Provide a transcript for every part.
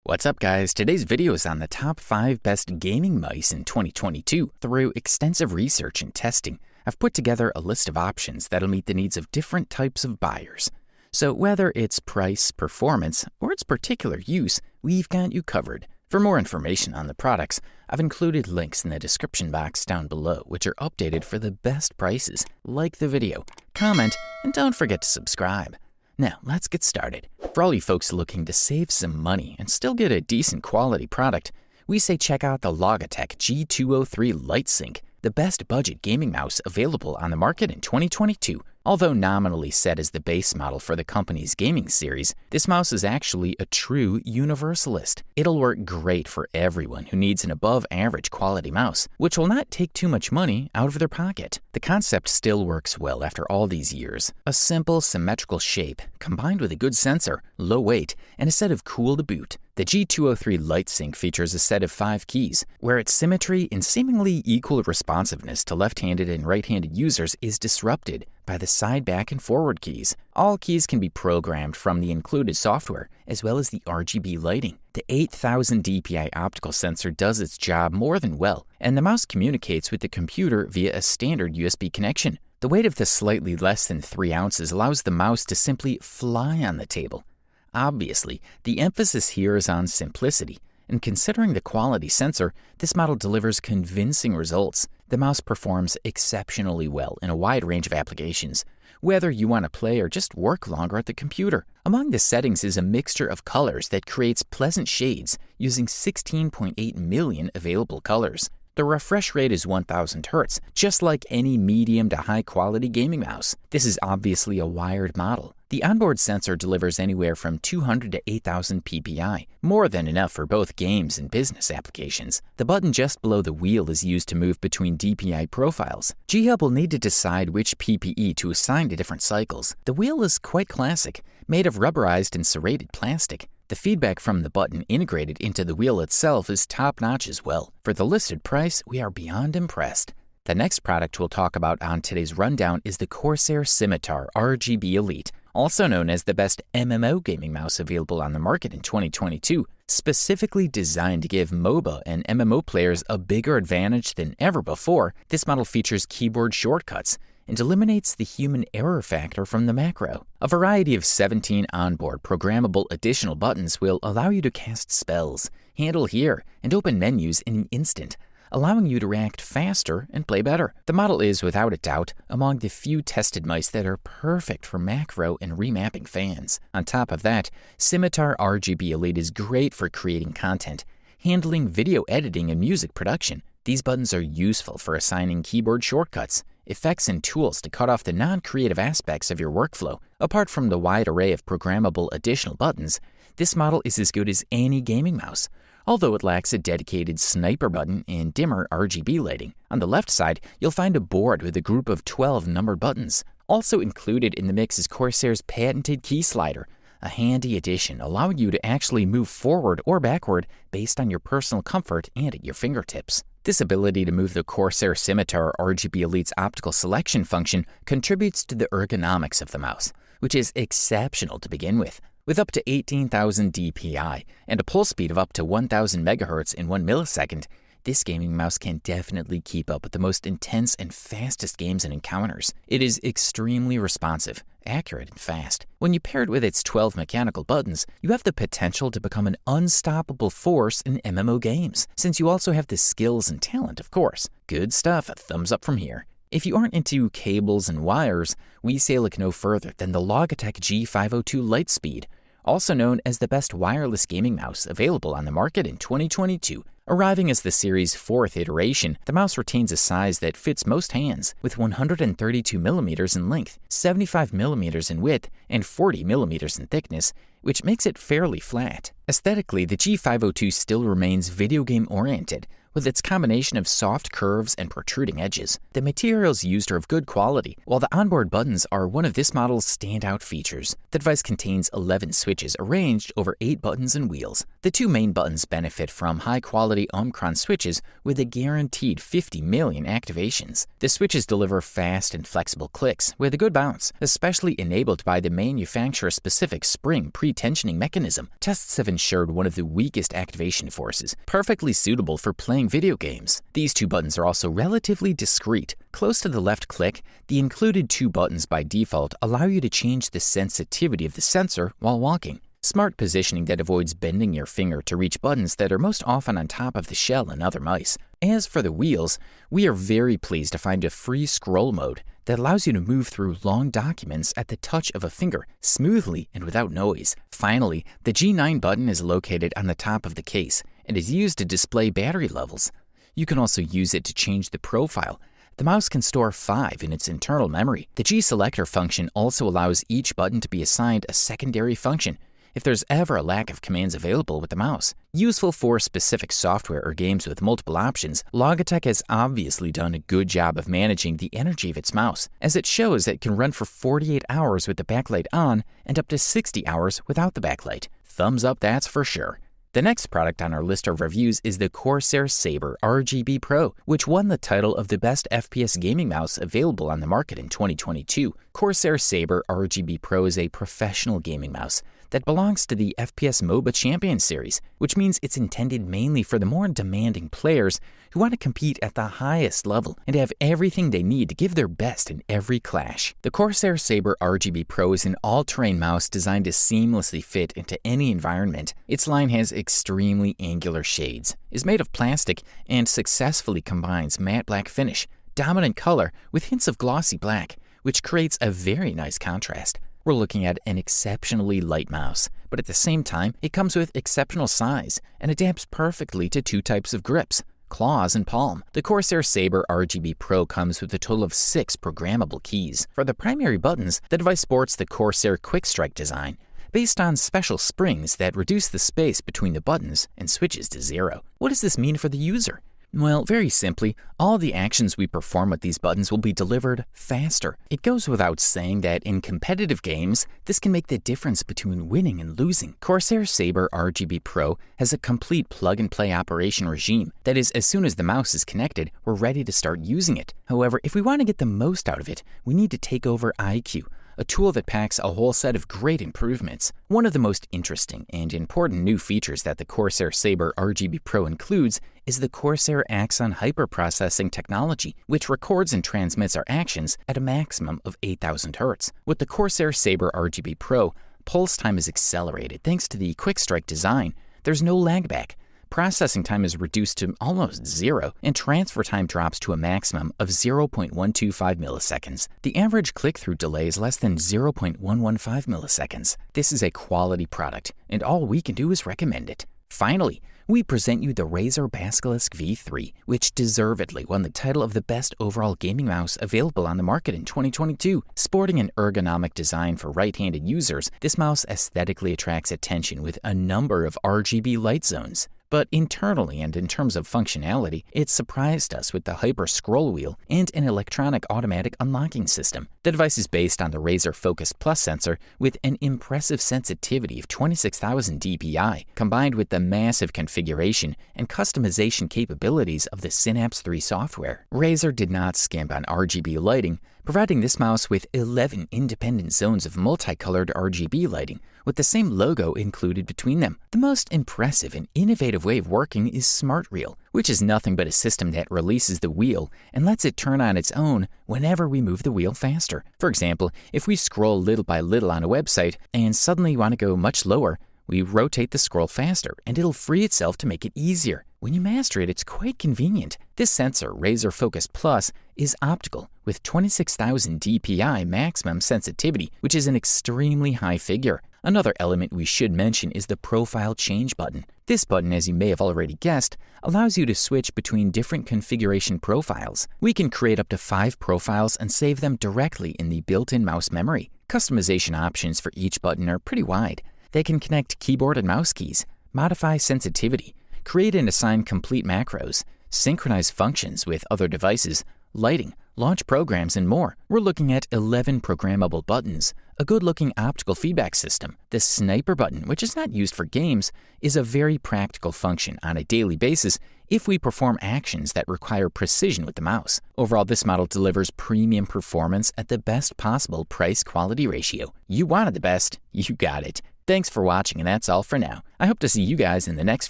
What's up guys, today's video is on the top 5 best gaming mice in 2022. Through extensive research and testing, I've put together a list of options that'll meet the needs of different types of buyers. So whether it's price, performance, or its particular use, we've got you covered. For more information on the products, I've included links in the description box down below which are updated for the best prices. Like the video, comment, and don't forget to subscribe. Now, let's get started. For all you folks looking to save some money and still get a decent quality product, we say check out the Logitech G203 Lightsync, the best budget gaming mouse available on the market in 2022. Although nominally set as the base model for the company's gaming series, this mouse is actually a true universalist. It'll work great for everyone who needs an above-average quality mouse, which will not take too much money out of their pocket. The concept still works well after all these years. A simple, symmetrical shape, combined with a good sensor, low weight, and a set of cool to boot. The G203 Lightsync features a set of 5 keys, where its symmetry and seemingly equal responsiveness to left-handed and right-handed users is disrupted by the side, back, and forward keys. All keys can be programmed from the included software, as well as the RGB lighting. The 8000 dpi optical sensor does its job more than well, and the mouse communicates with the computer via a standard USB connection. The weight of the slightly less than 3 ounces allows the mouse to simply fly on the table. Obviously, the emphasis here is on simplicity, and considering the quality sensor, this model delivers convincing results. The mouse performs exceptionally well in a wide range of applications, whether you want to play or just work longer at the computer. Among the settings is a mixture of colors that creates pleasant shades using 16.8 million available colors. The refresh rate is 1000 Hz, just like any medium to high quality gaming mouse. This is obviously a wired model. The onboard sensor delivers anywhere from 200 to 8000 ppi, more than enough for both games and business applications. The button just below the wheel is used to move between DPI profiles. G-Hub will need to decide which PPE to assign to different cycles. The wheel is quite classic, made of rubberized and serrated plastic. The feedback from the button integrated into the wheel itself is top-notch as well. For the listed price, we are beyond impressed. The next product we'll talk about on today's rundown is the Corsair Scimitar RGB Elite, also known as the best MMO gaming mouse available on the market in 2022. Specifically designed to give MOBA and MMO players a bigger advantage than ever before, this model features keyboard shortcuts and eliminates the human error factor from the macro. A variety of 17 onboard programmable additional buttons will allow you to cast spells, handle here, and open menus in an instant, allowing you to react faster and play better. The model is, without a doubt, among the few tested mice that are perfect for macro and remapping fans. On top of that, Scimitar RGB Elite is great for creating content, handling video editing and music production. These buttons are useful for assigning keyboard shortcuts, effects, and tools to cut off the non-creative aspects of your workflow. Apart from the wide array of programmable additional buttons, this model is as good as any gaming mouse, although it lacks a dedicated sniper button and dimmer RGB lighting. On the left side, you'll find a board with a group of 12 numbered buttons. Also included in the mix is Corsair's patented key slider, a handy addition allowing you to actually move forward or backward based on your personal comfort and at your fingertips. This ability to move the Corsair Scimitar RGB Elite's optical selection function contributes to the ergonomics of the mouse, which is exceptional to begin with. With up to 18,000 dpi and a pulse speed of up to 1000 MHz in 1 millisecond, this gaming mouse can definitely keep up with the most intense and fastest games and encounters. It is extremely responsive, accurate, and fast. When you pair it with its 12 mechanical buttons, you have the potential to become an unstoppable force in MMO games, since you also have the skills and talent, of course. Good stuff, a thumbs up from here. If you aren't into cables and wires, we say look no further than the Logitech G502 Lightspeed, also known as the best wireless gaming mouse available on the market in 2022. Arriving as the series' 4th iteration, the mouse retains a size that fits most hands, with 132 millimeters in length, 75 millimeters in width, and 40 millimeters in thickness, which makes it fairly flat. Aesthetically, the G502 still remains video game oriented, with its combination of soft curves and protruding edges. The materials used are of good quality, while the onboard buttons are one of this model's standout features. The device contains 11 switches arranged over 8 buttons and wheels. The 2 main buttons benefit from high-quality Omicron switches with a guaranteed 50 million activations. The switches deliver fast and flexible clicks with a good bounce, especially enabled by the manufacturer-specific spring pre-tensioning mechanism. Tests have ensured one of the weakest activation forces, perfectly suitable for playing video games. These 2 buttons are also relatively discreet. Close to the left click, the included 2 buttons by default allow you to change the sensitivity of the sensor while walking. Smart positioning that avoids bending your finger to reach buttons that are most often on top of the shell in other mice. As for the wheels, we are very pleased to find a free scroll mode that allows you to move through long documents at the touch of a finger, smoothly and without noise. Finally, the G9 button is located on the top of the case and is used to display battery levels. You can also use it to change the profile. The mouse can store 5 in its internal memory. The G-selector function also allows each button to be assigned a secondary function if there's ever a lack of commands available with the mouse. Useful for specific software or games with multiple options, Logitech has obviously done a good job of managing the energy of its mouse, as it shows that it can run for 48 hours with the backlight on and up to 60 hours without the backlight. Thumbs up, that's for sure. The next product on our list of reviews is the Corsair Sabre RGB Pro, which won the title of the best FPS gaming mouse available on the market in 2022. Corsair Sabre RGB Pro is a professional gaming mouse that belongs to the FPS MOBA Champions series, which means it's intended mainly for the more demanding players who want to compete at the highest level and have everything they need to give their best in every clash. The Corsair Sabre RGB Pro is an all-terrain mouse designed to seamlessly fit into any environment. Its line has extremely angular shades, is made of plastic, and successfully combines matte black finish, dominant color with hints of glossy black, which creates a very nice contrast. We're looking at an exceptionally light mouse, but at the same time, it comes with exceptional size and adapts perfectly to 2 types of grips, claws and palm. The Corsair Sabre RGB Pro comes with a total of 6 programmable keys. For the primary buttons, the device sports the Corsair Quick Strike design, based on special springs that reduce the space between the buttons and switches to 0. What does this mean for the user? Well, very simply, all the actions we perform with these buttons will be delivered faster. It goes without saying that in competitive games, this can make the difference between winning and losing. Corsair Sabre RGB Pro has a complete plug-and-play operation regime. That is, as soon as the mouse is connected, we're ready to start using it. However, if we want to get the most out of it, we need to take over iQ, a tool that packs a whole set of great improvements. One of the most interesting and important new features that the Corsair Sabre RGB Pro includes is the Corsair Axon hyperprocessing technology, which records and transmits our actions at a maximum of 8,000 Hz. With the Corsair Sabre RGB Pro, pulse time is accelerated thanks to the Quick Strike design. There's no lag back. Processing time is reduced to almost 0, and transfer time drops to a maximum of 0.125 milliseconds. The average click-through delay is less than 0.115 milliseconds. This is a quality product, and all we can do is recommend it. Finally, we present you the Razer Basilisk V3, which deservedly won the title of the best overall gaming mouse available on the market in 2022. Sporting an ergonomic design for right-handed users, this mouse aesthetically attracts attention with a number of RGB light zones. But internally and in terms of functionality, it surprised us with the Hyper Scroll Wheel and an electronic automatic unlocking system. The device is based on the Razer Focus Plus sensor with an impressive sensitivity of 26,000 dpi, combined with the massive configuration and customization capabilities of the Synapse 3 software. Razer did not skimp on RGB lighting, providing this mouse with 11 independent zones of multicolored RGB lighting, with the same logo included between them. The most impressive and innovative way of working is Smart Reel, which is nothing but a system that releases the wheel and lets it turn on its own whenever we move the wheel faster. For example, if we scroll little by little on a website and suddenly want to go much lower, we rotate the scroll faster and it'll free itself to make it easier. When you master it, it's quite convenient. This sensor, Razer Focus Plus, is optical with 26,000 dpi maximum sensitivity, which is an extremely high figure. Another element we should mention is the Profile Change button. This button, as you may have already guessed, allows you to switch between different configuration profiles. We can create up to 5 profiles and save them directly in the built-in mouse memory. Customization options for each button are pretty wide. They can connect keyboard and mouse keys, modify sensitivity, create and assign complete macros, synchronize functions with other devices, lighting, launch programs, and more. We're looking at 11 programmable buttons, a good-looking optical feedback system. The sniper button, which is not used for games, is a very practical function on a daily basis if we perform actions that require precision with the mouse. Overall, this model delivers premium performance at the best possible price-quality ratio. You wanted the best, you got it. Thanks for watching, and that's all for now. I hope to see you guys in the next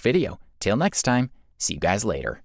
video. Till next time, see you guys later.